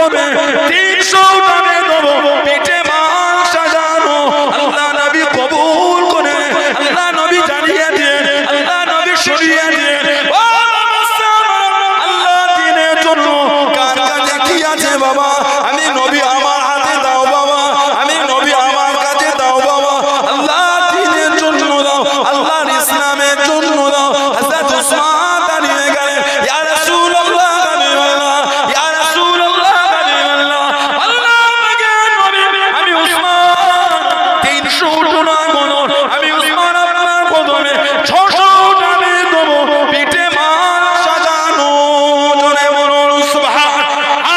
কদমে 300 টানে দেবো পিঠে মাল সাজানো। আল্লাহ নবী কবুল করে, আল্লাহ নবী জানিয়ে দিয়ে, আল্লাহ নবী সরিয়ে দিয়ে, আল্লাহ দিনের জন্য কার কাছে কি আছে বাবা, আমি নবী আমার হাতে দাও বাবা, আমি নবী আমার কাছে দাও বাবা, আল্লাহ দিনের জন্য দাও, আল্লাহর ইসলামের জন্য দাও। হযরত উসমান দাঁড়িয়ে গেলেন, ইয়া রাসূলুল্লাহ হাবিবাল্লাহ, ইয়া রাসূলুল্লাহ হাবিবাল্লাহ, আল্লাহ আমাকে নবী, আমি উসমান 300 টানা গণন, আমি উসমান আপনার কদমে 600 টানে দেবো পিঠে মাল সাজানো। জোরে বলুন সুবহান,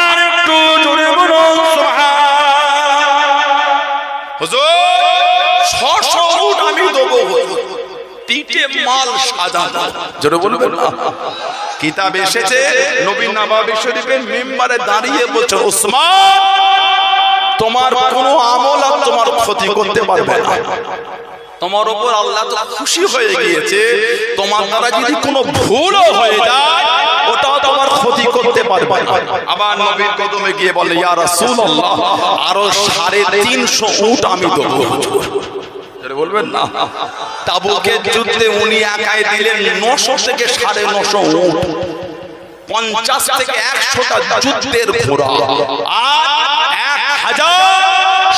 আর একটু জোরে বলুন সুবহান। হুজুর 600 উট আমি দেবো হুজুর, পিঠে মাল সাজানো। জোরে বলবেন না? কিতাব এসেছে নবী নববী শরীফের মিম্বারে দাঁড়িয়ে বলছে, উসমান তোমার কোনো আমল আর তোমার ক্ষতি করতে পারবে না, তোমার উপর আল্লাহ তো খুশি হয়ে গিয়েছে, তোমার দ্বারা যদি কোনো ভুলও হয়ে যায় ওটাও তোমার ক্ষতি করতে পারবে না। আবার নবীর কদমে গিয়ে বলে, ইয়া রাসূলুল্লাহ আরো 350 উট আমি দেবো। বলবেন না? তাবুকের যুদ্ধে উনি একাই দিলেন 900 থেকে 950 উট, 50 থেকে 100টা যুদ্ধের ঘোড়া, আর 1000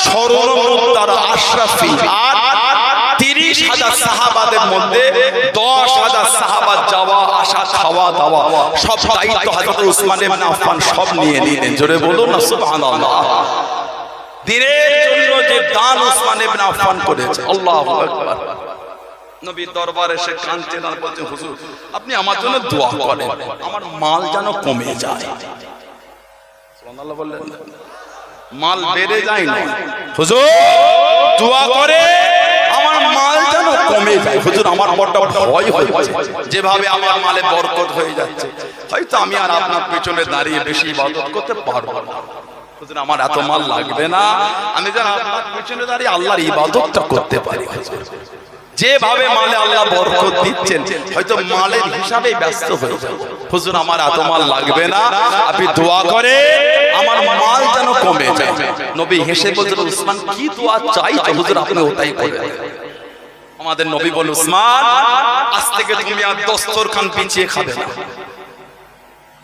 স্বর্ণমুদ্রার আশরাফি, আর 30,000 সাহাবাদের মধ্যে 10,000 সাহাবা যাওয়া আসা খাওয়া দাওয়া সব দায়িত্ব হযরত উসমান ইবনে আফফান সব নিয়ে নিলেন। জোরে বলুন না সুবহানাল্লাহ। দিনের জন্য যে দান উসমান ইবনে আফফান করেছে, আল্লাহু আকবার। নবীর দরবারে এসে কাঁদতেন আর বলতেন, হুজুর আপনি আমার জন্য দোয়া করেন, আমার মাল যেন কমে যায়। সুবহানাল্লাহ বললেন, মাল বেড়ে যায় না, হুজুর দোয়া করে আমার মাল যেন কমে যায়। হুজুর আমার বড় ভয় হচ্ছে, যেভাবে আমার মালে বরকত হয়ে যাচ্ছে, হয়তো আমি আর আপনার পেছনে দাঁড়িয়ে বেশি ইবাদত করতে পারবো না। হুজুর আমার এত মাল লাগবে না, আমি যেন আপনার পেছনে দাঁড়িয়ে আল্লাহর ইবাদতটা করতে পারি। যেভাবে মালে আল্লাহ বরকত দিচ্ছেন, হয়তো মালের হিসাবে ব্যস্ত হয়ে যাবে। হুজুর আমার এত মাল লাগবে না, আপনি দোয়া করে আমার মাল যেন কমে যায়। নবী হেসে বললেন, উসমান কি দোয়া চাই তো হুজুর আপনি ওটাই করবেন। আমাদের নবী বলে, উসমান আজ থেকে তুমি আর দস্তরখান পিছিয়ে খাবে না,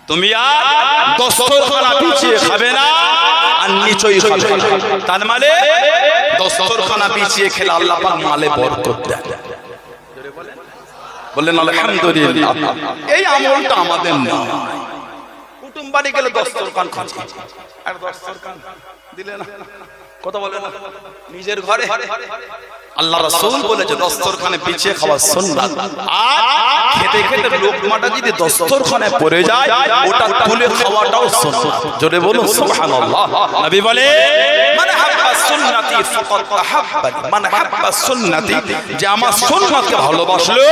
তুমি আর দস্তরখানা পিছিয়ে খাবে না, আর নিচই খাবে না। তার মানে দস্তরখানা পিছিয়ে খেলে আল্লাহ পাক মালে বরকত দেন। বললেন আলহামদুলিল্লাহ। এই আমলটা আমাদের না, কুটুম বাড়ি গেলে দস্তরখান খাচ্ছে, আর দস্তরখান দিলে না, কথা বলে না, নিজের ঘরে আল্লাহ রাসূল বলেছে দস্তরখানে পিছিয়ে খাওয়া সুন্নাত, আর খেতে খেতে লোকমাটা যদি দস্তরখানে পড়ে যায় ওটা তুলে খাওয়াটাও সুন্নাত। জোরে বলুন সুবহানাল্লাহ। নবী বলে, মান হাব্বা সুন্নতি ফাকাদ আহাব্বানি, মান হাব্বা সুন্নতি, যে আমার সুন্নাতকে ভালোবাসলো,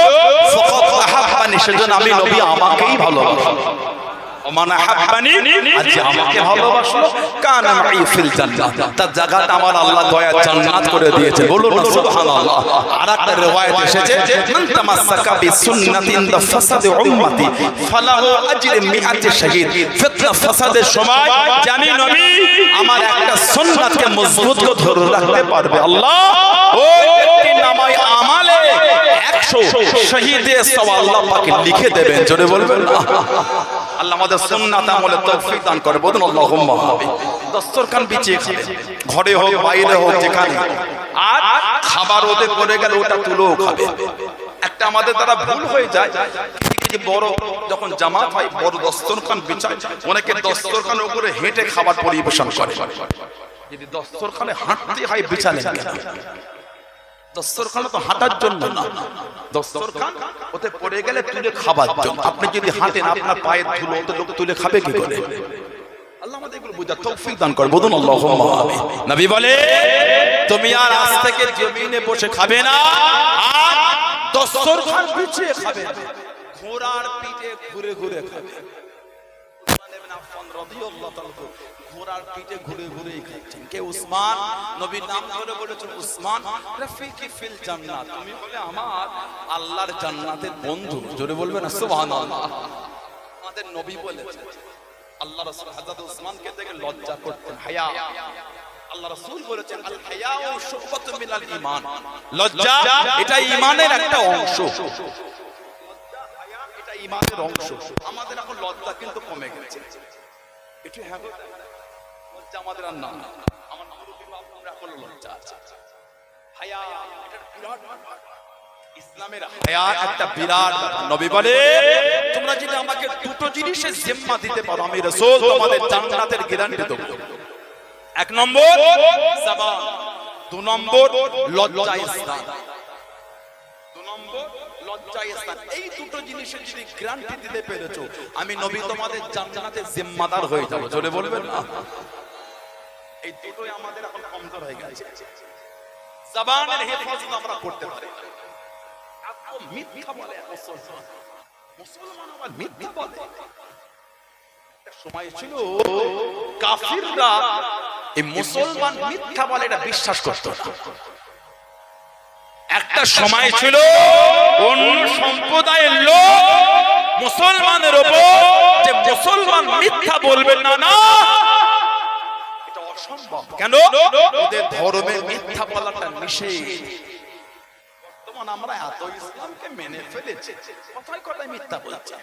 ফাকাদ আহাব্বানি, সেজন্য আমি নবী আমাকেই ভালোবাসি। মান হাব্বানি, আজ আমাকে ভালোবাসলো, কানা মাই ফিল জান্নাহ, তার জায়গাটা আমার আল্লাহ দয়া জান্নাত করে দিয়েছে। বলুন না সুবহানাল্লাহ। আরেকটা riwayat এসেছে, মান তামাসসাকা বিসুন্নাতিন দা ফাসাদে উম্মতি ফালাহু আজরু মিআতি শাহীদ। ফিতনা ফাসাদের সময় জানি নবী আমার একটা সুন্নাতকে মজবুত করে ধরে রাখতে পারবে, আল্লাহ ওই ব্যক্তির নামায় আমালে 100 শহীদের সওয়াব আল্লাহ পাক লিখে দেবেন। জোরে বলবেন না? আল্লাহ আমাদের সুন্নাত আমলে তৌফিক দান করে। বলুন আল্লাহুম্মা আমিন। দস্তরখান বিছিয়ে খাবে, ঘরে হোক বাইরে হোক যেখানে, আর খাবার ওদের পড়ে গেলে ওটা তুলেও খাবে। একটা আমাদের দ্বারা ভুল হয়ে যায়, যে বড় যখন জামাত হয় বড় দস্তরখান বিছায়, অনেকে দস্তরখানের উপরে হেঁটে খাবার পরিবেশন করে। যদি দস্তরখানে হাঁটতে হয় বিছালে কেন? দস্তরখান তো হাঁটার জন্য না, দস্তরখান ওতে পড়ে গেলে তুলে খাবার জন্য। আপনি যদি হাঁটেন আপনার পায়ের ধুলো ওতে লোক তুলে খাবে কি করে? আল্লাহ আমাদের এগুলো বুঝার তৌফিক দান করে। বলুন আল্লাহুম্মা আমিন। নবী বলে, তুমি আর আজ থেকে জমিনে বসে খাবে না, আর দস্তরখান বিছিয়ে খাবে, ঘোড়ার পিঠে ঘুরে ঘুরে খাবে। ঘোড়ার পিঠে ঘুরে ঘুরে খাচ্ছেন। কে? উসমান। নবীর নাম ধরে বলেছেন, উসমান রাফিকি ফিল জান্নাত, তুমি বলে আমার আল্লাহর জান্নাতের বন্ধু। জোরে বলবেন না সুবহানাল্লাহ। আমাদের নবী বলেছেন, আল্লাহ রাসূল হযরত উসমানকে দেখে লজ্জা করতেন, হায়া। আল্লাহ রাসূল বলেছেন আল হায়াউ শুবাতুম মিনাল ঈমান, লজ্জা এটা ঈমানের একটা অংশ। লজ্জা হায়া এটা ঈমানের অংশ। আমাদের এখন লজ্জা কিন্তু কমে গেছে। একটু হ্যাঁ, লজ্জা আমাদের আর না। আমার মুরব্বি বাবুরা এখন লজ্জা আছে। হায়া এটা বিরাট ব্যাপার। ইসলামের হায়া একটা বিরাট ব্যাপার। নবী বলে তোমরা যদি আমাকে দুটো জিনিসের জিম্মা দিতে পারো আমি রাসূল তোমাদের জান্নাতের গ্যারান্টি দেব। এক নম্বর জবান, দুই নম্বর লজ্জাস্থান। দুই নম্বর লজ্জাস্থান। এই দুটো জিনিসের যদি গ্যারান্টি দিতে পেরেছো আমি নবী তোমাদের জান্নাতের জিম্মাদার হয়ে যাব। জোরে বলবেন না? এই দুটোই আমাদের এখন কমজোর হয়ে গেছে। জবানের হেফাজত আমরা করতে পারি না। আপনি মিথ্যা বলে মুসলমান আবার মিথ্যা বলে। একটা সময় ছিল কাফিররা এই মুসলমান মিথ্যা বলে এটা বিশ্বাস করত না। একটা সময় ছিল অন্য সম্প্রদায়ের লোক মুসলমানের উপর যে মুসলমান মিথ্যা বলবেন না, না এটা অসম্ভব। কেন? ওদের ধর্মে মিথ্যা বলাটা নিষেধ। বর্তমান আমরা এত ইসলামকে মেনে ফেলেছি, কথায় কথায় মিথ্যা বলছি।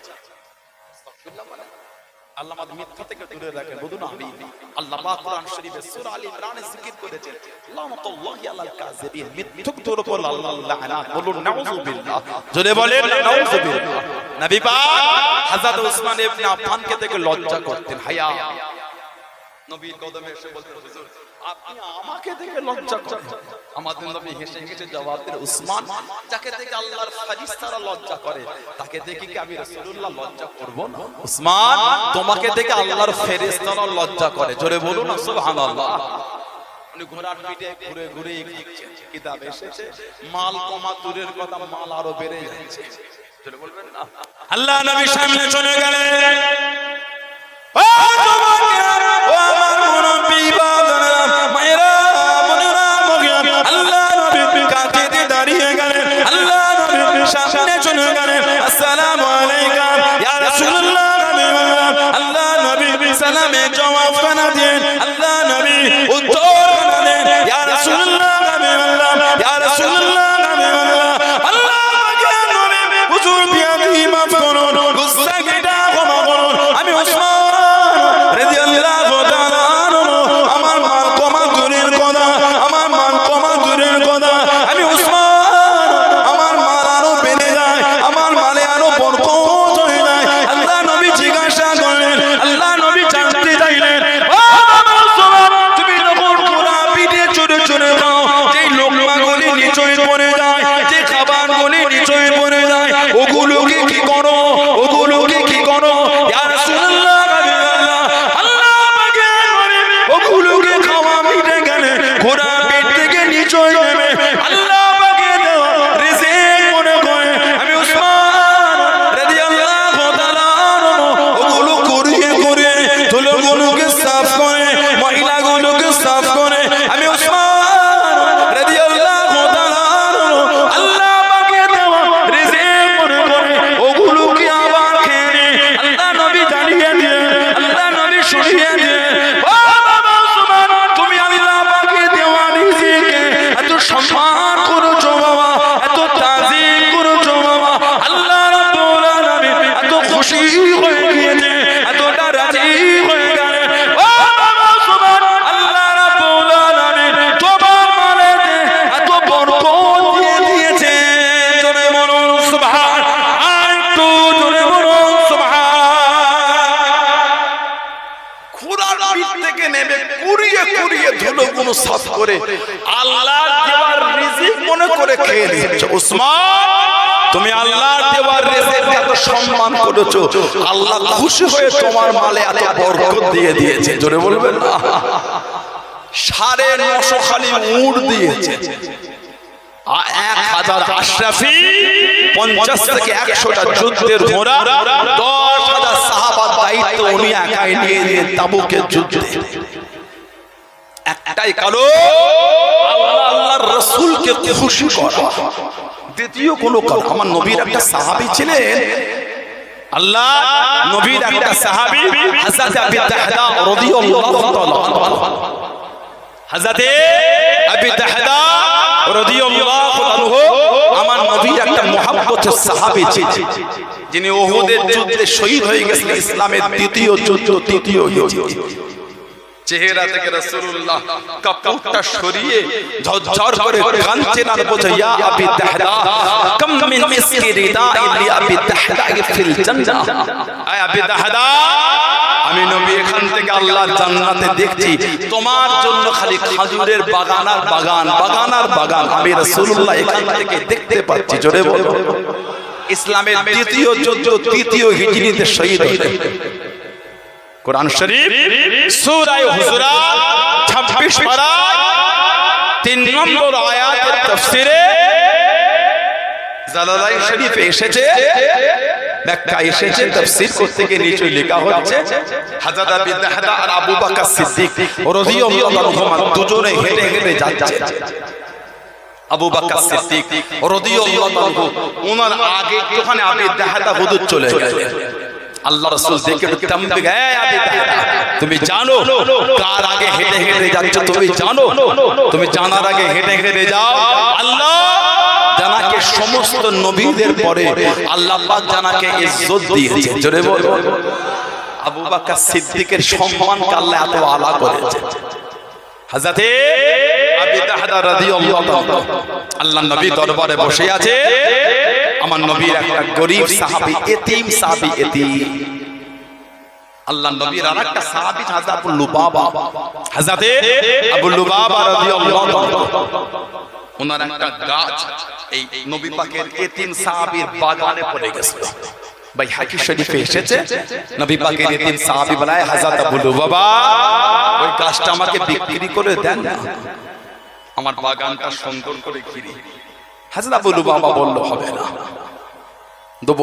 আল্লাহ আমাদের মিথ্যা থেকে দূরে রাখেন। বলুন আমিন। আল্লাহ পাক কোরআন শরীফে সূরা আল ইমরানে জিকির করেছেন লানাতুল্লাহি আলাল কাযিবিন, মিথ্যুকদের উপর আল্লাহর লানাত। বলুন নাউযুবিল্লাহ। জোরে বলেন নাউযুবিল্লাহ। নবী পাক হযরত উসমান ইবনে আফফানকে দেখে লজ্জা করতেন, হায়া। নবীর কদমে এসে বলতেন হুজুর আপনি আমাকে দেখে লজ্জা করেন। আমাদের নবী হেসে হেসে জবাব দিলেন উসমান যাকে দেখে আল্লাহর ফেরেশতারা লজ্জা করে তাকে দেখে কি আমি রাসূলুল্লাহ লজ্জা করব না? উসমান তোমাকে দেখে আল্লাহর ফেরেশতারা লজ্জা করে। জোরে বলুন না সুবহানাল্লাহ। উনি ঘোড়ার পিঠে ঘুরে ঘুরে লিখছেন, কিতাব এসেছে মাল কমা দূরের কথা মাল আরো বেড়ে যাচ্ছে। জোরে বলবেন না? আল্লাহ নবী সামনে চলে গেলেন। ও তোমাকে ও আমার মুরব্বি বাবারা মায়েরা বোনেরা মগিয়া আল্লাহ নবী কাছে দাঁড়িয়ে গেলেন। আল্লাহ নবী সামনে চলে গেলেন। আসসালামু আলাইকুম ইয়া রাসূলুল্লাহ। আল্লাহ নবী সালামে জবাব না দেন। আল্লাহ নবী উত্তর না দেন। ইয়া রাসূলুল্লাহ ইয়া রাসূলুল্লাহ। আল্লাহ পাকের নবী হুজুর বিয়াদি মাফ করুন, গুনাহ কেটা ক্ষমা করুন। আমি উসমান রাদিয়াল্লাহু তাআলা আনহু আমার মান কমা দূরের কথা, আমার মান কমা দূরের কথা। আমি উসমান আমার মাল আরো বেড়ে যায়, আমার মালে আরো বরকত হয়ে যায়। আল্লাহ নবী জিজ্ঞাসা করলেন, আল্লাহ নবী জানতে চাইলেন ও আমার উসমান তুমি যখন ঘোড়া পিঠে চড়ে চড়ে যাও যেই লোকমাগুলি নিচয় পড়ে যায়, যে খাবারগুলি নিচয় পড়ে যায় ওগুলোকে কি করো? ওগুলোকে কি করো? ইয়া রাসূলুল্লাহ ওগুলোকে খাওয়া মিটে গেলে ঘোড়া পেট থেকে নিচয় নেমে আল্লাহ পাকে দেওয়া রিজিক মনে করে আমি উসমান রাদিয়াল্লাহু তাআলা ওগুলো করিয়ে করিয়ে ধুলোগুলোকে সাফ করে ময়লাগুলোকে সাফ করে আমি উসমান রাদিয়াল্লাহু তাআলা আল্লাহ পাকে দেওয়া রিজিক মনে করে ওগুলোকে আবার খেয়ে নিয়ে আল্লাহ নবী জানিয়ে দিয়ে আল্লাহ নবী শুনিয়ে দিয়ে সম্মান করেছো বাবা, এত তাজিম করেছো বাবা। আল্লাহ রাব্বুল আলামিন এত খুশি হয়ে গিয়েছে, এতটা রাজি হয়ে গেলেন। ও বাবা সুবহান আল্লাহ রাব্বুল আলামিন তোমার মালেতে এত বরকত দিয়ে দিয়েছে। জোরে বলুন সুবহান। আর একটু জোরে বলুন সুবহান। ঘোড়ার পিঠ থেকে নেমে কুড়িয়ে কুড়িয়ে ধুলোগুলো সাফ করে আল্লাহ দেওয়ার রিজিক মনে করে খেয়ে নিয়েছো। উসমান তুমি আল্লাহর দেওয়ার রিজিককে এত সম্মান করেছো, আল্লাহ খুশি হয়ে তোমার মালে এত বরকত দিয়ে দিয়েছে। জোরে বলবেন না? 950 খালি উট দিয়েছে। 1000 আশরাফি, 50 থেকে 100টা যুদ্ধের ঘোড়া, 10,000 সাহাবার দায়িত্ব উনি একাই নিয়ে নিয়ে তাবুকের যুদ্ধে। একটাই কালো আল্লাহ আল্লাহর রাসূলকে খুশি করা। দ্বিতীয় কোনো কারণ আমার নবীর একটা সাহাবী ছিলেন আল্লাহ নবীর একটা সাহাবী হযরত আবু তাহদা রাদিয়াল্লাহু তাআলা হযরত আবু তাহদা রাদিয়াল্লাহু আনহু আমার নবীর একটা মুহাব্বতের সাহাবী ছিলেন, যিনি উহুদের যুদ্ধে শহীদ হয়ে গেছেন। ইসলামের দ্বিতীয় যুদ্ধ, তৃতীয় হিজরি। চেহারা থেকে রাসূলুল্লাহ কাপড়টা সরিয়ে ঝরঝর করে কাঁদছেন আর বলছে, ইয়া আবি তাহদা কাম মিন মিসকি রিদাই লি আবি তাহদা ফিল জান্নাহ। আয় আবি তাহদা, আমি নবী এখান থেকে আল্লাহর জান্নাতে দেখছি তোমার জন্য খালি খেজুরের বাগান আর বাগান, বাগান আর বাগান। আমি রাসূলুল্লাহ এখান থেকে দেখতে পাচ্ছি। জোরে বলো। ইসলামের দ্বিতীয় যুদ্ধ, তৃতীয় হিজরিতে শহীদ হলেন। কুরআন শরীফ সূরা হুজুরাত 26 পারা 3 নম্বর আয়াতের তাফসিরে জালালাইন শরীফে এসেছে, মক্কায় এসেছে। তাফসীর করতে গিয়ে নিচে লেখা হচ্ছে হযরত আবু তাহদা আর আবু বকর সিদ্দিক রাদিয়াল্লাহু আনহুমা দুজনে হেঁটে হেঁটে যাচ্ছে। আবু বকর সিদ্দিক রাদিয়াল্লাহু আনহু ওনার আগে ওখানে আবু তাহদা হুজুর চলে গেলেন। আল্লাহ রাসূল দেখে থামবে, হে আবু তাহদা, তুমি জানো কার আগে হেঁটে হেঁটে যাচ্ছ? তুমি জানো? তুমি জানার আগে হেঁটে হেঁটে যাও। আল্লাহ জানাকে সমস্ত নবীদের পরে আল্লাহ পাক জানাকে ইজ্জত দিয়েছে। জোরে বলো। আবু বকর সিদ্দিকের সম্মানকে আল্লাহ এত আলা করেছে। হযরত আবু তাহদা রাদিয়াল্লাহু তাআলা আল্লাহর নবী দরবারে বসে আছে। আমার নবীর একটা গরীব সাহাবী, এতিম সাহাবী, এতিম। আল্লাহর নবীর আরেকটা সাহাবী হযরত আবু লুবাবা, হযরত আবু লুবাবা রাদিয়াল্লাহু তাআলা ওনার একটা গাছ এই নবী পাকের এতিম সাহাবীর বাগানে পড়ে গেছিল। ভাই হাদিস শরীফে এসেছে, নবী পাকের এতিম সাহাবী বলায়, হযরত আবু লুবাবা, ওই গাছটা আমাকে বিক্রি করে দেন না, আমার বাগানটা সুন্দর করে ঘিরে। হযরত আবু লুবাবা বলল, হবে না, দেবো।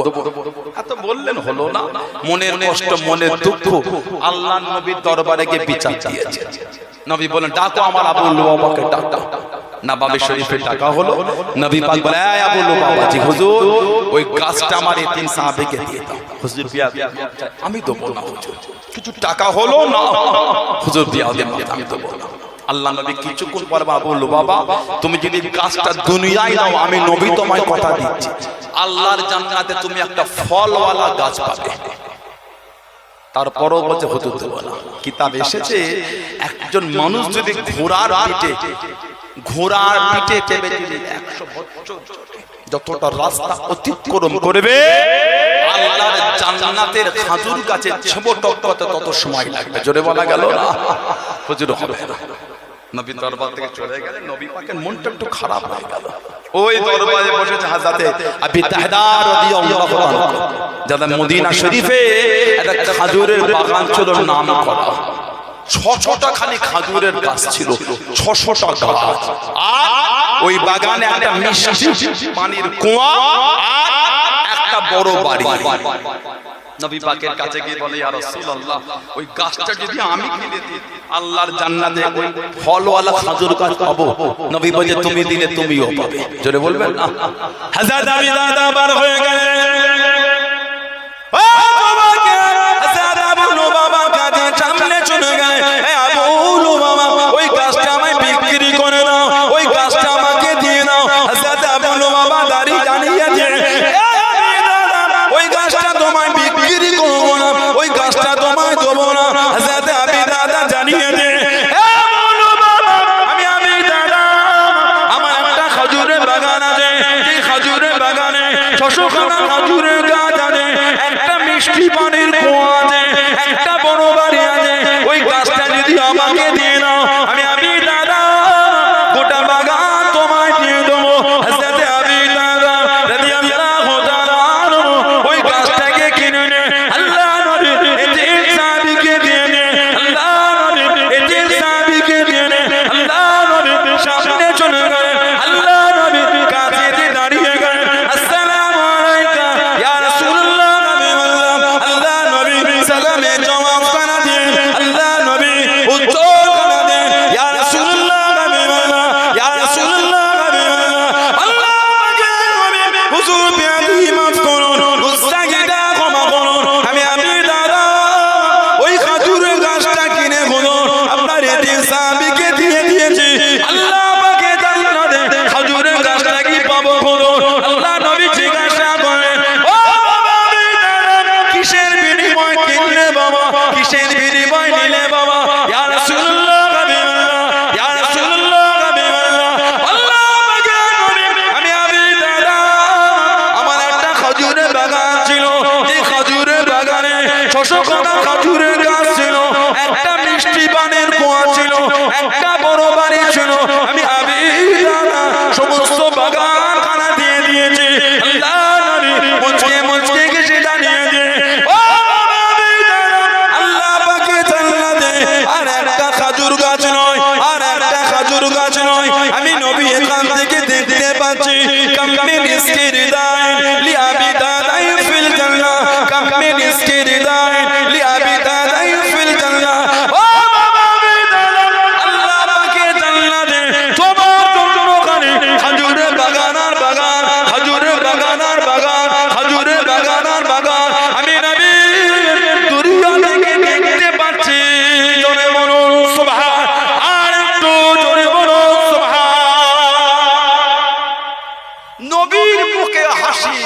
এত বললেন, হলো না। মনের কষ্ট, মনের দুঃখ আল্লাহর নবীর দরবারে গিয়ে বিচার দিয়েছে। নবী বলেন, ডাকো আমার আবু লুবাবাকে, ডাকো। নববী শরীফে ডাকা হলো। নবী পাক বলে, এই আবু লুবাবা, জি হুজুর, ওই গাছটা আমার এতিম সাহাবীকে দিয়ে দাও। হুজুর বিয়া, আমি দেবো না হুজুর। কিছু টাকা হলো না, হুজুর বিয়া দেন, আমি দেবো না। আল্লাহ নবী কিছুক্ষণ পর, আবু লুবাবা, তুমি যদি গাছটা দুনিয়ায় নাও, আমি নবী তোমায় কথা দিচ্ছি, আল্লাহর জান্নাতে তুমি একটা ফলওয়ালা গাছ পাবে। তারপরও বলছে, হুজুর দেব না। কিতাব এসেছে, একজন মানুষ যদি ঘোড়ার পিঠে চেপে 100 বছর যতটা রাস্তা অতিক্রম করবে, আল্লাহর জান্নাতের খেজুর গাছের ছোবট টপকাতে তত সময় লাগবে। জোরে বলা গেল না? হুজুর হবে না। নবী দরবার থেকে চলে গেলেন। নবী পাকের মনটা একটু খারাপ হয়ে গেল। ওই দরবারে বসেছে হযরত আবু তাহদা রাদিয়াল্লাহু আনহু, যারা মদিনা শরীফে একটা খেজুরের বাগান ছিল, নাম করা 600টা খালি খেজুরের গাছ ছিল, 600টা গাছ। আর ওই বাগানে একটা মিষ্টি পানির কুয়া আর একটা বড় বাড়ি। নবী পাকের কাছে গিয়ে বলে, ইয়া রাসূলুল্লাহ, ওই গাছটা যদি আমি কিনে দিই, আল্লাহর জান্নাতে ওই ফলওয়ালা খেজুর গাছ পাবো। নবী বলে, তুমি দিলে তুমিও পাবে। জোরে বলবেন না? হযরত আবু দাদা বার হয়ে গেলেন। ও বাবাকে, হযরত আবু লুবাবা কাজে সামনে চলে গেলেন। এ আবু লুবাবা, ওই গাছটা আমায় বিক্রি করে দাও, ওই গাছটা আমাকে দিয়ে দাও। হযরত আবু লুবাবা দাড়ি জানিয়ে দিয়ে, ওই গাছটা তোমায় বিক্রি করবো না, ওই গাছটা তোমায় দেবো না। হযরত আবু দাদা জানিয়ে দে, আমি আবু দাদা, আমার একটা খেজুরের বাগান আছে, এই খেজুরের বাগানে 600খানা খেজুরের গাছ আছে, একটা মিষ্টি পানির কুয়া আছে, একটা বড় বাড়ি আছে। ওই গাছটা যদি আমাকে দিয়ে দাও, আমি আবু দাদা গোটা বাগান তোমায় দিয়ে দেবো। হযরত আবু দাদা রাদিয়াল্লাহু তাআলা ওই গাছটাকে কিনে নে আল্লাহ নবী এতিম সাহাবীকে বাবা কিসের বিনিময় নিলে বাবা ইয়া রাসূলুল্লাহ হাবিবাল্লাহ ইয়া রাসূলুল্লাহ হাবিবাল্লাহ আল্লাহ পাকের নবী আমি আবি দাদা আমার একটা খেজুরের বাগান ছিল এই খেজুরের বাগানে 600 খানা খেজুরের গাছ ছিল একটা মিষ্টি পানির কুয়া ছিল একটা বড় বাড়ি ছিল আমি আবি দাদা সমস্ত বাগান খানা দিয়ে দিয়েছি আল্লাহ নবী মুচকে মুচকে গেছে দাঁড়িয়ে দিয়ে ও আবি দাদা আল্লাহ পাকে জান্নাতে আর একটা খেজুর গাছ নয় আর একটা খেজুর গাছ নয় আমি নবী এখান থেকে দেখতে পাচ্ছি কামিন ইসকিরদাই লি আবি দাদাই ফিল জান্নাহ কামিন ইসকিরদাই লি আবি দাদাই ফিল জান্নাহ ও আবি দাদা আল্লাহ পাকে জান্নাতে তোমার জন্য খালি খেজুরের বাগান আর বাগান খেজুরের বাগান আর বাগান খেজুরের বাগান আর বাগান আমি নবী দুনিয়া থেকে দেখতে পাচ্ছি জোরে বলুন সুবহান আর একটু জোরে বলুন সুবহান নবীর মুখে হাসি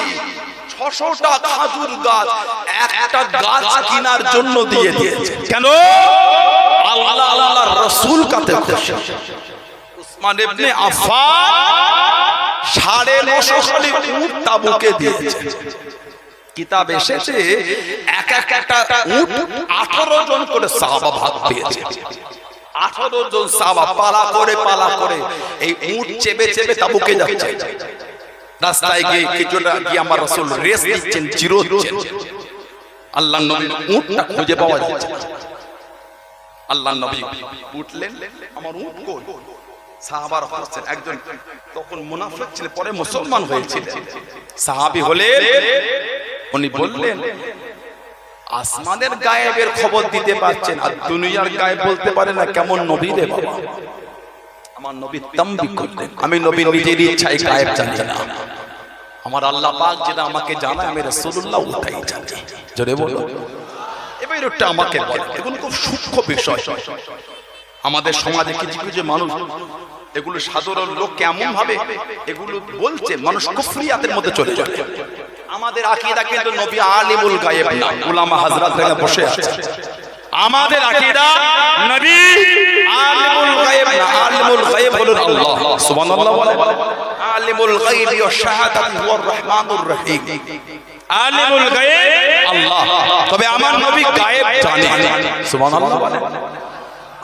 600টা খেজুর গাছ একটা গাছ কেনার জন্য দিয়ে দিয়েছে কেন আল্লাহ আল্লাহর রাসূল কাতে উসমান ইবনে আফফান 950 খালি উট তাবুকে দিয়েছে কিতাব এসেছে এক একটা উট 18 জন করে সাহাবা ভাগ পেয়েছে 18 জন সাহাবা পালা করে এই উট চেপে চেপে তাবুকে যাচ্ছে রাস্তায় গিয়ে কিছুটা কি আমার রাসূল রেস দিচ্ছেন জিরোচ্ছেন আল্লাহর নবী উটটা খুঁজে পাওয়া যাচ্ছে আল্লাহর নবী উঠলেন আমার উট কই সাহাবার হচ্ছেন একজন তখন মুনাফিক ছিল পরে মুসলমান হয়েছিল সাহাবী হলেন উনি বললেন আসমানের গায়েবের খবর দিতে পারছেন আর দুনিয়ার গায়েব বলতে পারে না কেমন নবী রে বাবা আমার নবী তামবি করলেন আমি নবী নিজের ইচ্ছায় গায়েব জানি না আমার আল্লাহ পাক যেটা আমাকে জানায় আমি রাসূলুল্লাহ ওটাই জানি জোরে বলো এবার এটা আমাকে বলে এগুলো খুব সূক্ষ্ম বিষয় আমাদের সমাজে কিছু কিছু মানুষ এগুলো সাধারণ লোক কেমন ভাবে এগুলো বলছে মানুষ কুফরিয়াতের মধ্যে চলে যায় আমাদের আকীদা কিন্তু নবী আলিমুল গায়েব না উলামা হযরতরা বসে আছে আমাদের আকীদা নবী আলিমুল গায়েব না আলিমুল গায়েব হলো আল্লাহ সুবহানাল্লাহ বলে আলিমুল গায়বি ওয়া শাহাদাতি হুয়ার রহমানুর রহিম আলিমুল গায়েব আল্লাহ তবে আমার নবী গায়েব জানেন সুবহানাল্লাহ বলে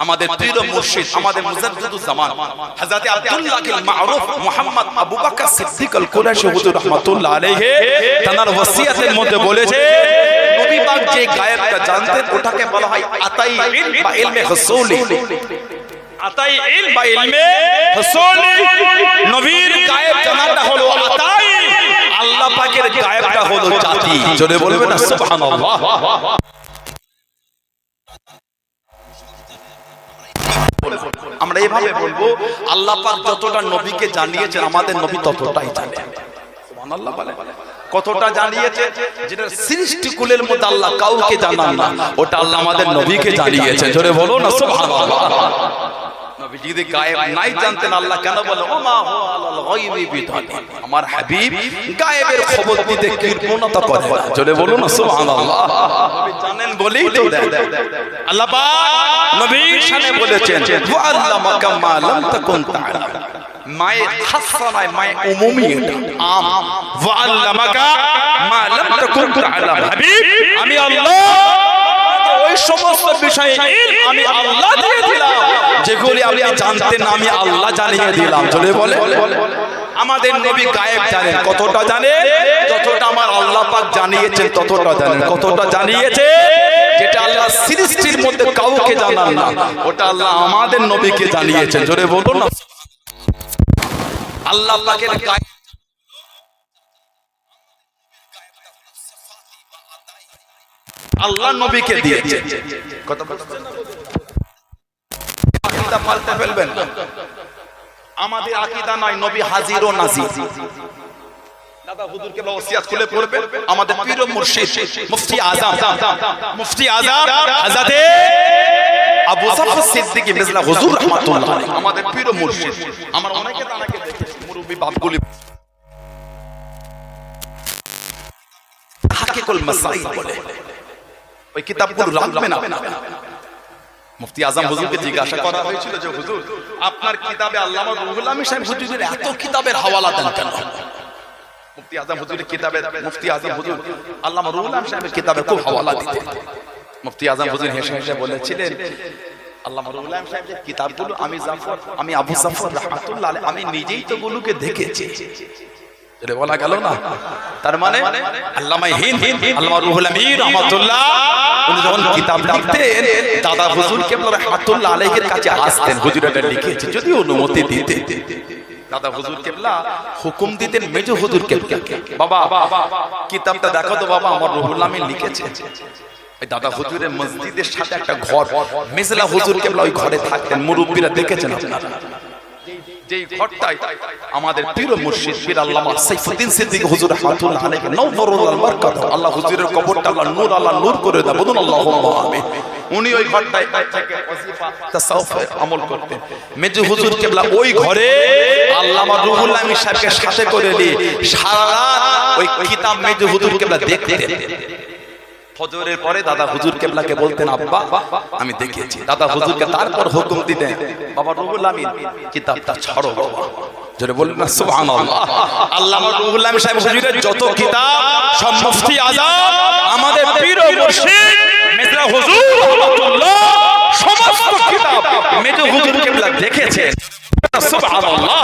আমাদের প্রিয় মুর্শিদ আমাদের মুজাদ্দিদুজ জামান হযরত আব্দুল্লাহ আল মারুফ মুহাম্মদ আবু বকর সিদ্দিক আল কুরাইশি হুজুর রাহমাতুল্লাহ আলাইহি তার ওসিয়তের মধ্যে বলেছে নবী পাক যে গায়েবটা জানতেন ওটাকে বলা হয় আতাই ইলম বা ইলমে হুসুলি আতাই ইলম বা ইলমে হুসুলি নবীর গায়েব জানাটা হলো আতাই আল্লাহ পাকের গায়েবটা হলো জাতি জোরে বলবেন না সুবহানাল্লাহ আমরা এইভাবে বলবো আল্লাহ পাক যতটা নবীকে জানিয়েছেন আমাদের নবী ততটাই জানেন সুবহানাল্লাহ বলে কতটা জানিয়েছে যেটা সৃষ্টিকুলের মধ্যে আল্লাহ কাউকে জানান না ওটা আল্লাহ আমাদের নবীকে জানিয়েছেন জোরে বলো না সুবহানাল্লাহ নবী যদি গায়েব নাই জানতেন আল্লাহ কেন বলে ওমা হুয়া আলাল গায়বি বিদানিন আমার হাবিব গায়েবের খবর দিতে কৃপণতা করে না জোরে বলো না সুবহানাল্লাহ নবী জানেন বলেই তো দেন আল্লাহ পাক নবীর শানে বলেছেন ওয়া আল্লামাকা মা লাম তাকুন তাআলাম মায়ে খাসসা নয় মায়ে উমুমি এটা আম ওয়া আল্লামাকা মা লাম তাকুন তাআলাম হাবিব আমি আল্লাহ ওই সমস্ত বিষয়ে ইলম আমি আল্লাহ দিয়ে দিলাম যেগুলি আপনি জানতেন না আমি আল্লাহ জানিয়ে দিলাম জোরে বলে আমাদের নবী গায়েব জানেন কতটা জানেন যতটা আমার আল্লাহ পাক জানিয়েছেন ততটা জানেন কতটা জানিয়েছে যেটা আল্লাহ সৃষ্টির মধ্যে কাউকে জানান না ওটা আল্লাহ আমাদের নবীকে জানিয়েছেন জোরে বলুন না আল্লাহ পাকের গায়েব আল্লাহ নবীকে দিয়েছে কথা বুঝছেন না আকীদা পাল্টে ফেলবেন আমাদের আকীদা নয় নবী হাজির ও নাজির দাদা হুজুরকে ওসিয়াত খুলে পড়বেন আমাদের পীর ও মুর্শিদ মুফতি আযম হযরত আবু জাফর সিদ্দিকী মিজলা হুজুর রাহমাতুল্লাহ আলাইহি আমাদের পীর ও মুর্শিদ আমরা অনেকে তানাকে দেখেছি মুরব্বি বাপগুলি হাকিকুল মাসাইল বলে ওই কিতাবগুলো রাখবেন না। মুফতি আজম হুজুরকে জিজ্ঞাসা করা হয়েছিল যে হুজুর আপনার কিতাবে আল্লামা রুহুল আমিন সাহেব হুজুরের এত কিতাবের হাওয়ালা দেন কেন? মুফতি আজম হুজুরের কিতাবে মুফতি আজম হুজুর আল্লামা রুহুল আমিন সাহেবের কিতাবে খুব হাওয়ালা দিতেন। মুফতি আজম হুজুর হেসে হেসে বলেছিলেন আল্লামা রুহুল আমিন সাহেবের কিতাবগুলো আমি আবু জাফর রাহমাতুল্লাহ আলাইহি আমি নিজেই তো গুলোকে দেখেছি। এটা বলা গেল না? তার মানে আল্লামা আল্লামা রুহুল আমিন রাহমাতুল্লাহ উনি যখন কিতাব লিখতেন দাদা হুজুর কেবলা রাহমাতুল্লাহ আলাইহির কাছে আসতেন, হুজুর এটা লিখেছে, যদি অনুমতি দিতেন। দাদা হুজুর কেবলা হুকুম দিতেন মেজো হুজুর কেবলা, বাবা কিতাবটা দেখো তো বাবা, আমার রুহুল আমিন লিখেছে। ওই দাদা হুজুরের মসজিদের সাথে একটা ঘর, মেজলা হুজুর কেবলা ওই ঘরে থাকতেন, মুরব্বিরা দেখেছেন আপনারা। যেই ঘরটাই আমাদের পীর মুর্শিদ পীর আল্লামা সাইফুদ্দিন সিদ্দিকী হুজুর রাহমাতুল্লাহ আলাইহি নওয়ারুল বারাকাত, আল্লাহ হুজুরের কবরটা আল্লাহ নূর করে দাও, বলুন আল্লাহুম্মা আমিন। উনি ওই ঘরটায় থেকে ওয়াজিফা তাসাউফ আমল করতেন। মেজু হুজুর কেবলা ওই ঘরে আল্লামা রুহুল আমিন সাহেবকে সাথে করে নিয়ে সারা রাত ওই কিতাব মেজু হুজুর কেবলা দেখতেন। ফজরের পরে দাদা হুজুর কেবলাকে বলতেন আব্বা আমি দেখেছি। দাদা হুজুরকে তারপর হুকুম দিতেন বাবা রুহুল আমিন কিতাবটা ছাড়ো বাবা, জোরে বলুন না সুবহানাল্লাহ। আল্লামা রুহুল আমিন সাহেব হুজুরের যত কিতাব সব মুফতি আযম আমাদের পীর ও মুর্শিদ মেজরা হুজুর রাহমাতুল্লাহ সমস্ত কিতাব মেজো হুজুর কেবলা দেখেছেন। সুবহানাল্লাহ।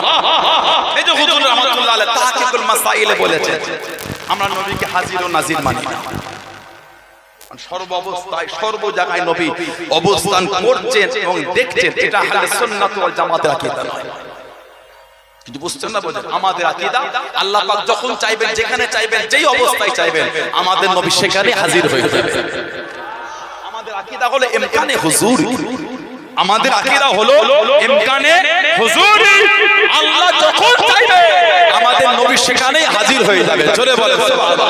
মেজো হুজুর রাহমাতুল্লাহ আলাইহি তাহকিকুল মাসাইলে বলেছেন আমরা নবীকে হাজির ও নাজির মানি না, সর্ব অবস্থায় সর্ব জায়গায় নবী অবস্থান করছেন এবং দেখছেন, এটা আহলে সুন্নাত ওয়াল জামাতের আকীদা নয়। কিন্তু বুঝছেন না, বলেন আমাদের আকীদা আল্লাহ পাক যখন চাইবেন যেখানে চাইবেন যেই অবস্থায় চাইবেন আমাদের নবী সেখানে হাজির হয়ে যাবে। আমাদের আকীদা হলো ইমকানে হুজুর, আমাদের আকীদা হলো ইমকানে হুজুর, আল্লাহ যখন চাইবে আমাদের নবী সেখানেই হাজির হয়ে যাবে, জোরে বলেন সুবহানাল্লাহ।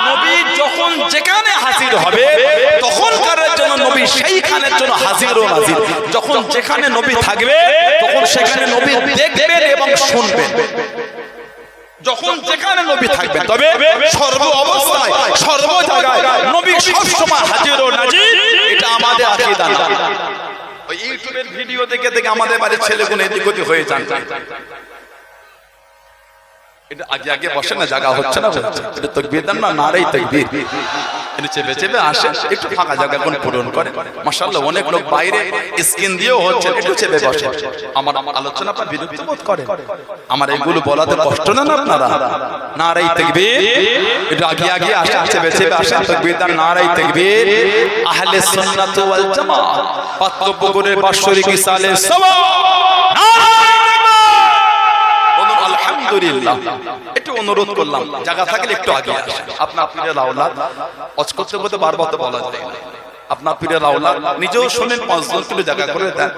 নবী যখন যেখানে হাজির হবে তখনকার জন্য নবী সেইখানের জন্য হাজির ও নাজির। যখন যেখানে নবী থাকবে তখন সেখানে নবী দেখবেন এবং শুনবেন। যখন যেখানে নবী থাকবেন, তবে সর্ব অবস্থায় সর্ব জায়গায় নবী সব সময় হাজির ও নাজির, এটা আমাদের আকীদা না। ওই ইউটিউবের ভিডিও দেখে দেখে আমাদের বাড়ির ছেলেগুলো এদিক ওদিক হয়ে যান। এটা আগে আগে বসে না, জায়গা হচ্ছে না, এটা তাকবীর দেন না, নারাই তাকবীর, এটা চেপে চেপে আসে, একটু ফাঁকা জায়গা কোন পূরণ করে। মাশাআল্লাহ অনেক লোক বাইরে স্ক্রিন দিয়েও হচ্ছে, একটু চেপে বসে। আমার আলোচনা আপনারা বিরক্ত বোধ করেন? আমার এগুলো বলাতে কষ্ট না আপনারা? নারাই তাকবীর, এটা আগে আগে আসে, চেপে চেপে আসে, তাকবীর দেন, নারাই তাকবীর। আহলে সুন্নাত ওয়াল জামাত পাত্রপুকুরের বাৎসরিক ইসালে সওয়াব আলহামদুলিল্লাহ। একটু অনুরোধ করলাম জায়গা থাকলে একটু আগে আসেন। আপনার পীরের আওলাদ অজ করতে করতে বারবার তো বলা যায় না, আপনার পীরের আওলাদ নিজেও শুনেন, 5 জন কিলো জায়গা করে দেন।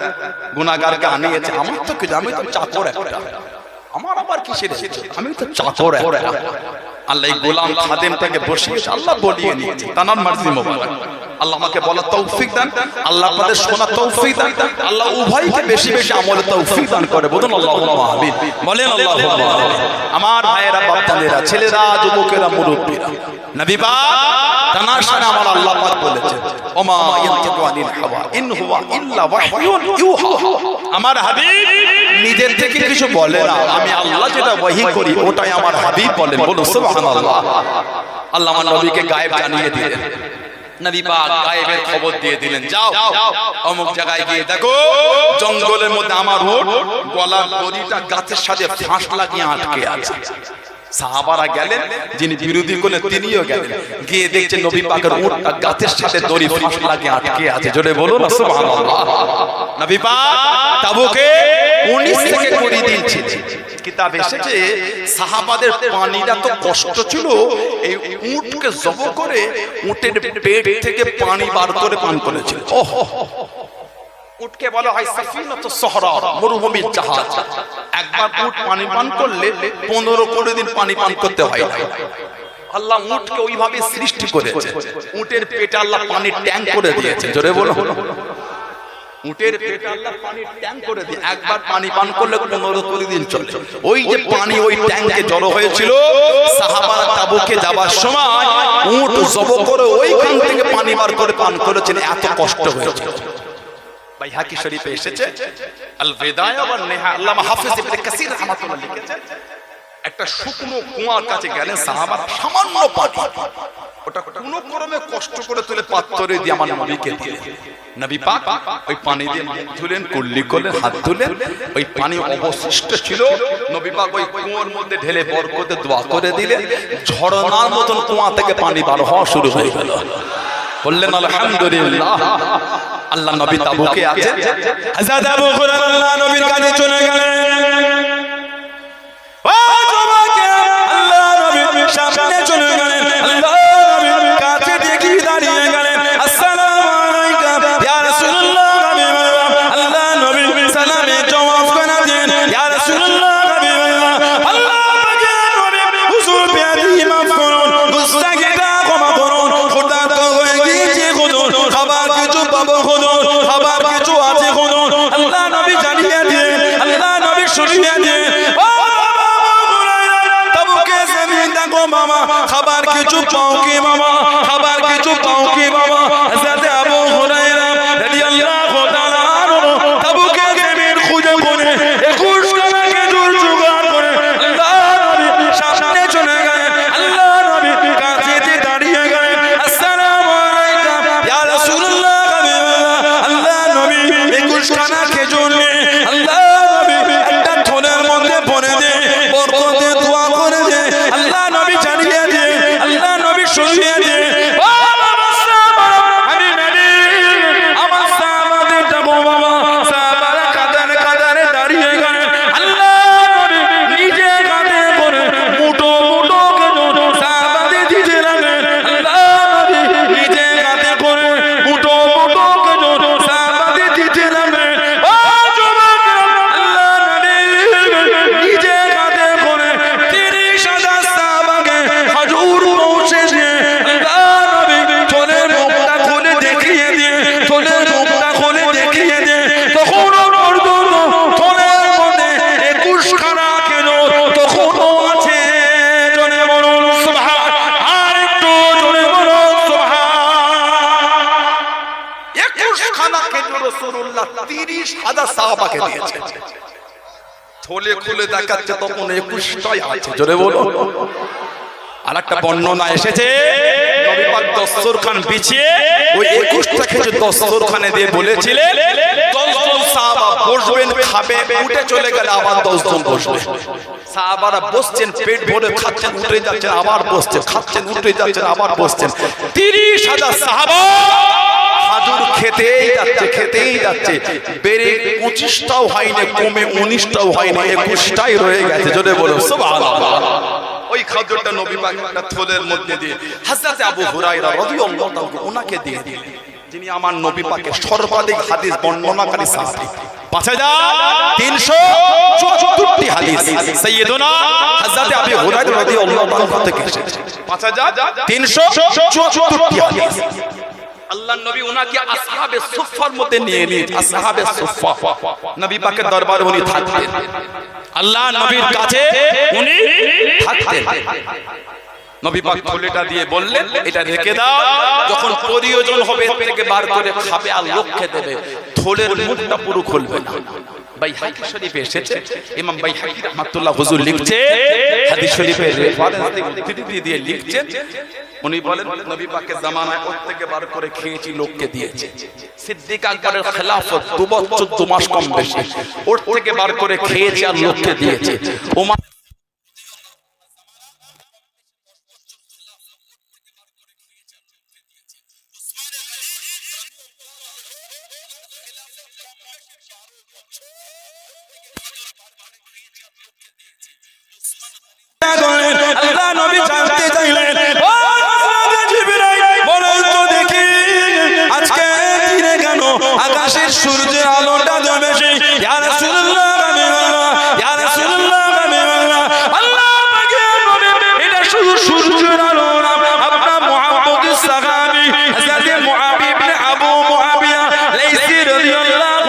গুনাহগারকে আনিয়েছে, আমার তো কি, আমি তো চাকর একটা, আমার আবার কিসের, আমি তো চাকর একটা। আল্লাহ গোলাম খাদেমটাকে বসিয়ে আল্লাহ বলিয়ে নিয়েছে, তানার মার্জি মোবারক। আল্লাহ আমাকে বলার তৌফিক দান, আল্লাহ আপনাদের শোনার তৌফিক দান, আল্লাহ উভয়কে বেশি বেশি আমলের তৌফিক দান করে, বলুন আল্লাহুম্মা আমিন, বলেন আল্লাহুম্মা আমিন। আমার ভাইয়েরা, বাপ-দাদেরা, ছেলেরা, যুবকেরা, মুরব্বিরা, নবী পাক তানার শানে আমার আল্লাহ পাক বলেছেন ওমা ইয়ানতিকু আনিল হাওয়া ইন হুয়া ইল্লা ওয়াহয়ুন ইউহা। আমার হাবিব নিজের থেকে কিছু বলে না, আমি আল্লাহ যেটা ওহী করি ওটাই আমার হাবিব বলেন, বলুন সুবহানাল্লাহ। আল্লাহ আমার নবীকে গায়েব জানিয়ে দিলেন, নবী পাক গায়েবের খবর দিয়ে দিলেন, যাও অমুক জায়গায় গিয়ে দেখো জঙ্গলের মধ্যে আমার উট গলার দড়িটা গাছের সাথে ফাঁস লাগিয়ে আটকে আছে। সাহাবারা গেলেন, যিনি বিরোধী করলেন তিনিও গেলেন, গিয়ে দেখছেন নবী পাকের উটটা গাছের সাথে দড়ি ফাঁস লাগিয়ে আটকে আছে, জোরে বলুন না সুবহানাল্লাহ। নবী পাক তাবুকে 19 থেকে 20 দিন ছিলেন। কিতাবে এসেছে সাহাবাদের পানিটা তো কষ্ট ছিল, এই উটকে জবাই করে উটের পেট থেকে পানি বার করে পান করেছিল। ওহ, উটকে বলা হয় সাফিনাতুস সাহরা, মরুভূমির জাহাজ। একবার উট পানি পান করলে 15-20 দিন পানি পান করতে হয় না। আল্লাহ উটকে ওইভাবে সৃষ্টি করেছে, উটের পেটে আল্লাহ পানির ট্যাঙ্ক করে দিয়েছে, জোরে বলো। উটের পেটে আল্লাহ পানির ট্যাঙ্ক করে দিয়ে একবার পানি পান করলে 15-20 দিন চলে। ওই যে পানি ওই ট্যাঙ্কে জড়ো হয়েছিল, সাহাবারা তাবুকে যাবার সময় উট জবো করে ওইখান থেকে পানি বার করে পান করেছেন, এত কষ্ট হয়েছে। বাইহাকি শরীফে এসেছে আল বিদায়া ওয়ান নিহা, আল্লামা হাফিজ ইবনে কাসির রাহমাতুল্লাহ লিখেছেন, একটা শুকনো কুয়ার কাছে গেলেন সাহাবারা, সামান্য পানি, ওটা কোনো ক্রমে কষ্ট করে তুলে পাত্রে দিয়ে আমার নবীকে দিলেন। নবী পাক ওই পানি দিয়ে মুখ ধুলেন, কুল্লি করলেন, হাত ধুলেন, ওই পানি অবশিষ্ট ছিল নবী পাক ওই কুয়োর মধ্যে ঢেলে বরকতে দোয়া করে দিলেন, ঝর্ণার মতন কুয়া থেকে পানি বার হওয়া শুরু হয়ে গেল। বললেন আলহামদুলিল্লাহ। আল্লাহ নবী তাবুকে আছে, হযরত আবু হুরায়রা আল্লাহ নবীর কাছে চলে গেলেন। ও জমাকে আল্লাহ নবীর সামনে চলে গেলেন, আল্লাহ নবীর কাছে দেখি দাঁড়িয়ে গেলেন, আসসালামু আলাইকুম ইয়া রাসূলুল্লাহ। আল্লাহ নবী সালামে জবাব করে দেন, ইয়া রাসূলুল্লাহ। আল্লাহ পাকের নবী হুজুর পেয়ারি মাফ করুন, গুস্তাখিটা ক্ষমা করুন, খোদা তো হয়ে গিয়েছে খুদুন, খাবার কিছু পাবো খুদুন, খাবার কিছু আছে খুদুন। আল্লাহ নবী জানিয়ে দেন, আল্লাহ নবী শুনিয়ে দেন, মামা খাবার কিছু পাও কি মামা, খাবার কিছু পাও কি মামা। হযরত আবু হুরায়রা রাদিয়াল্লাহু তাআলা আনহু তাবুকে জমিন খুঁজে করে 21 টাকা খেজুর জোগাড় করে আল্লাহ নবীর সামনে চলে গেলেন, আল্লাহ নবীর কাছে দাঁড়িয়ে গেলেন, আসসালামু আলাইকুম ইয়া রাসূলুল্লাহ। আল্লাহ নবী 21 টাকা খেজুর নিয়ে আল্লাহ নবী একটা থলের মধ্যে ভরে দিয়ে বরকতে দোয়া করে দিয়ে আল্লাহ নবী জানিয়ে দিয়ে, আল্লাহ নবী শুনিয়ে দিয়ে, ও বাবা সাহাবারা, আমি নবী আমার সাহাবাদের ডাকো বাবা। সাহাবারা কাতারে কাতারে দাঁড়িয়ে গেলেন, আল্লাহ নবী নিজে কাঁধে করে মুঠো মুঠো খেজুর সাহাবাদের দিতে লাগলেন, আল্লাহ নবী নিজে কাঁধে করে মুঠো মুঠো খেজুর সাহাবাদের দিতে লাগলেন। ও যুবকেরা, আল্লাহ নবী নিজে কাঁধে করে 30,000 সাহাবাকে খেজুর পৌঁছে দিয়ে আল্লাহ নবী থলের মুখটা খুলে দেখিয়ে দিয়ে, থলের মুখটা খুলে দেখিয়ে দিয়ে, তখনও পর্যন্ত থলের মধ্যে 21 খানা খেজুর তখনও আছে। জোরে বলুন সুবহান, আর একটু জোরে বলুন সুবহান। 21 খানা খেজুর রাসূলুল্লাহ 30,000 সাহাবাকে দিয়েছে। থলে খুলে দেখাচ্ছে তখন 21টাই আছে। জোরে বলুন। আর একটা বর্ণনা এসেছে, নবী পাক দস্তরখান বিছিয়ে ওই 21টা খেজুর দস্তরখানে দিয়ে বলেছিলেন 10 জন সাহাবা বসবেন, খাবে, উঠে চলে গেলে আবার 10 জন বসবে। সাহাবারা বসছেন, পেট ভরে খাচ্ছেন, উঠে যাচ্ছেন, আবার বসছেন, খাচ্ছেন, উঠে যাচ্ছেন, আবার বসছেন। 30,000 সাহাবা খাজুর খেতেই যাচ্ছে, খেতেই যাচ্ছে, বেড়ে 25টাও হয়নি, কমে 19টাও হয়নি, 21টাই রয়ে গেছে। জোরে বলো সুবহানাল্লাহ। ওই খাজুরটা নবী পাক একটা থলের মধ্যে দিয়ে হযরত আবু হুরায়রা রাদিয়াল্লাহু তাআলা ওনাকে দিয়ে দিলেন, যিনি আমার নবী পাকের সর্বাধিক হাদিস বর্ণনাকারী সাহাবী। 5374টি হাদিস সাইয়্যিদুনা হযরত আবু হুরায়রা রাদিয়াল্লাহু তাআলা থেকে এসেছে। 5374টি হাদিস। আল্লাহ নবী উনাকে আসহাবে সুফফার মধ্যে নিয়ে নিয়ে, আসহাবে সুফফা নবী পাকের দরবারে উনি থাকতেন, আল্লাহ নবীর কাছে উনি থাকতেন। নবী পাক থলেটা দিয়ে বললেন, এটা রেখে দাও, যখন প্রয়োজন হবে এর থেকে বার করে খাবে আর লোককে দেবে, থলের মুখটা পুরো খুলবে না। বাইহাকি শরীফে এসেছে, ইমাম বাইহাকি রাহমাতুল্লাহ হুজুর লিখছে, হাদিস শরীফের রেফারেন্স দিয়ে লিখছেন, উনি বলেন নবী পাকের জামানায় ওর থেকে বার করে খেয়েছি, লোককে দিয়েছে। সিদ্দিক আকবরের খেলাফত 2 বছর 2 মাস কম বেশি, ওর থেকে বার করে খেয়েছি আর লোককে দিয়েছে। ওমর আল্লাহ নবী জানতে চাইলেন, ও জিবরাইল বলেন তো দেখি আজকে দিনে কেন আকাশের সূর্যের আলোটা জ্বলছে? ইয়া রাসূলুল্লাহ, ইয়া রাসূলুল্লাহ, আল্লাহ পাকের নবী, এটা শুধু সূর্যের আলো না, আপনার মুহাম্মদ সাহাবী হযরত মুআবিয়া ইবনে আবু মুআবিয়া লাইসি রাদিয়াল্লাহু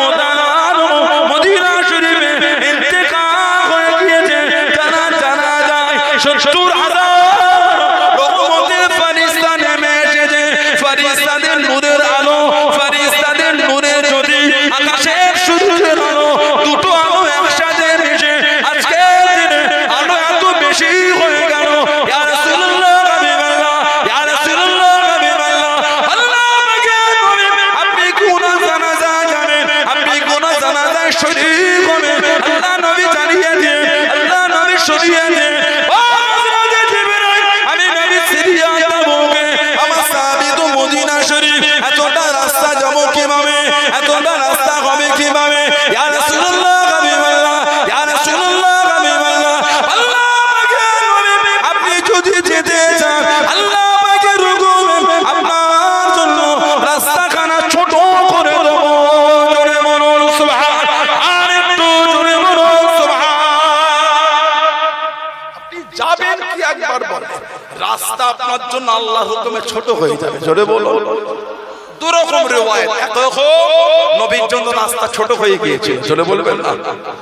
রাস্তা আপনার জন্য আল্লাহর হুকুমে ছোট হয়ে যাবে। জোরে বলো। দুরকম রিওয়ায়াত, একরকম নবীর জন্য রাস্তা ছোট হয়ে গিয়েছে। জোরে বলবেন না।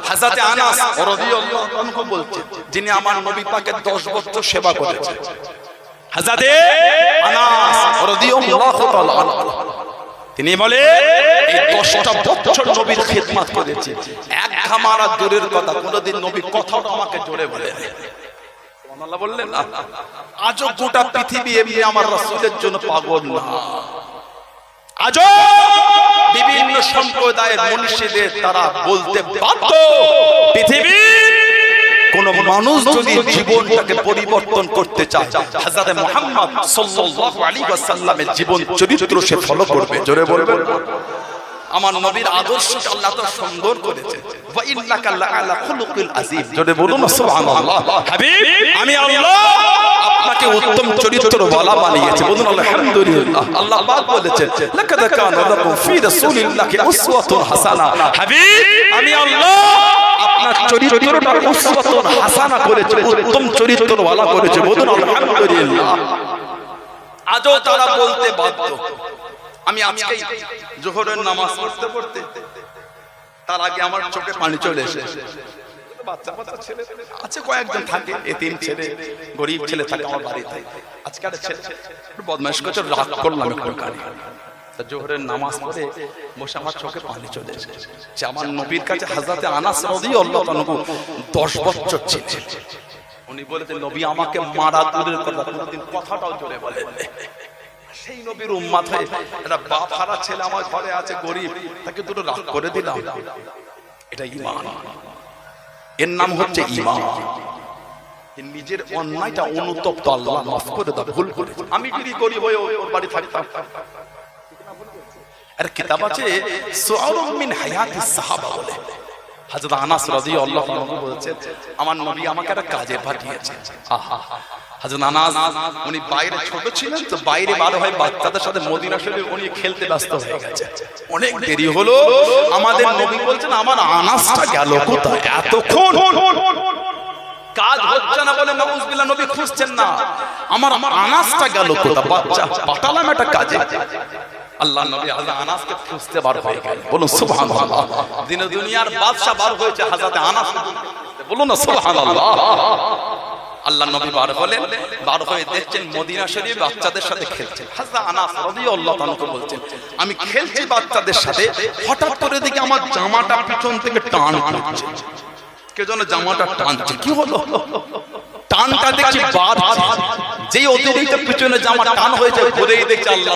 হযরতে আনাস রাদিয়াল্লাহু আনহু বলছেন, যিনি আমার নবী পাকের 10 বছর সেবা করেছেন, হযরতে আনাস রাদিয়াল্লাহু তাআলা আনহু, তিনি বলে এই 10টা বছর নবীর খিদমত করেছে, এক ঘামারা দূরের কথা কোনদিন নবী কথাটা আমাকে জোরে বলেন। সুবহানাল্লাহ বললেন না? আজও গোটা পৃথিবী এমনি আমার রাসূলের জন্য পাগল না। আজও বিভিন্ন সম্প্রদায়ের মনীষীদের তারা বলতে বাধ্য, পৃথিবীর কোন মানুষ যদি জীবনটাকে পরিবর্তন করতে চায়, হযরত মুহাম্মদ সাল্লাল্লাহু আলাইহি ওয়াসাল্লামের জীবন চরিত্র সে ফলো করবে। জোরে বলবেন। আমার নবীর আদর্শকে আল্লাহ তো সুন্দর করেছে। ওয়া ইন্নাকা লাআলা খুলুকিল আযীম। জোরে বলুন সুবহানাল্লাহ। হাবিব, আমি আল্লাহ আপনাকে উত্তম চরিত্রওয়ালা বানিয়েছি। বলুন আলহামদুলিল্লাহ। আল্লাহ পাক বলেছেন, লাকাদ কানা লাকুম ফি রাসূলিল্লাহি উসওয়াতুন হাসানা। হাবিব, আমি আল্লাহ আপনার চরিত্রটা উসওয়াতুন হাসানা করেছি, উত্তম চরিত্রওয়ালা করেছি। বলুন আলহামদুলিল্লাহ। আজও তারা বলতে বাধ্য। আমি আজকে যোহরের নামাজ পড়তে পড়তে তার আগে আমার চোখে পানি চলে এসেছে। বাচ্চা বাচ্চা ছেলে আছে, কয়েকজন থাকে, এতিম ছেলে, গরিব ছেলে থাকে আমার বাড়িতে। আজকে একটা ছেলে বদমাইশ করছে, রাগ করলাম একটু কানে। যোহরের নামাজ পড়ে বসে আমার চোখে পানি চলে এসেছে। যে আমার নবীর কাছে হযরতে আনাস রাদিয়াল্লাহু আনহু 10 বছর ছিলেন। উনি বলেছেন, নবী আমাকে মারা দূরের কথা কোনদিন কথাটাও জোরে বলেন। সেই নবীর উম্মত হয়ে একটা বাপ হারা ছেলে আমার ঘরে আছে, গরিব, তাকে দুটো রাগ করে দিলাম। এটা ঈমান, এর নাম হচ্ছে ঈমান। নিজের অন্যায়টা অনুতপ্ত, আল্লাহ মাফ করে দাও, ভুল করে। আমি যদি গরিব হয়ে ওর বাড়ি থাকতাম, আর কিতাব আছে সুআরুম মিন হায়াতিস সাহাবা বলে, হযরত আনাস রাদিয়াল্লাহু আনহু বলেছেন, আমার নবী আমাকে একটা কাজে পাঠিয়েছে। আহা, হযরত আনাস উনি বাইরে ছোট ছিলেন তো, বাইরে বার হয় বাচ্চাদের সাথে মদিনা শরীফে উনি খেলতে ব্যস্ত হয়ে গেছে। অনেক দেরি হলো, আমাদের নবী বলছেন, আমার আনাসটা গেল কোথায়? এতক্ষণ কাজ হচ্ছে না বলে নাউজুবিল্লাহ নবী খুঁজছেন না, আমার আনাসটা গেল কোথায়? বাচ্চা পাঠালাম একটা কাজে। আল্লাহ নবী হযরত আনাসকে খুঁজতে বার হয়ে গেল। বলুন সুবহানাল্লাহ। দিনে দুনিয়ার বাদশা বার হয়েছে হযরত আনাস। বলুন না সুবহানাল্লাহ। আল্লাহ নবী বার হলেন, বার হয়ে দেখছেন মদিনা শরীফ বাচ্চাদের সাথে খেলছেন। হযরত আনাস রাদিয়াল্লাহু আনহু বলছেন, আমি খেলছি বাচ্চাদের সাথে, হঠাৎ করে দেখি আমার জামাটা পিছন থেকে টান পড়ছে। কে যেন জামাটা টানছে। কি হলো? টানটা দেখছি বাড়ছে। যেই অতিরিক্ত পিছনে জামা টান হয়েছে, ঘুরেই দেখছি আল্লাহ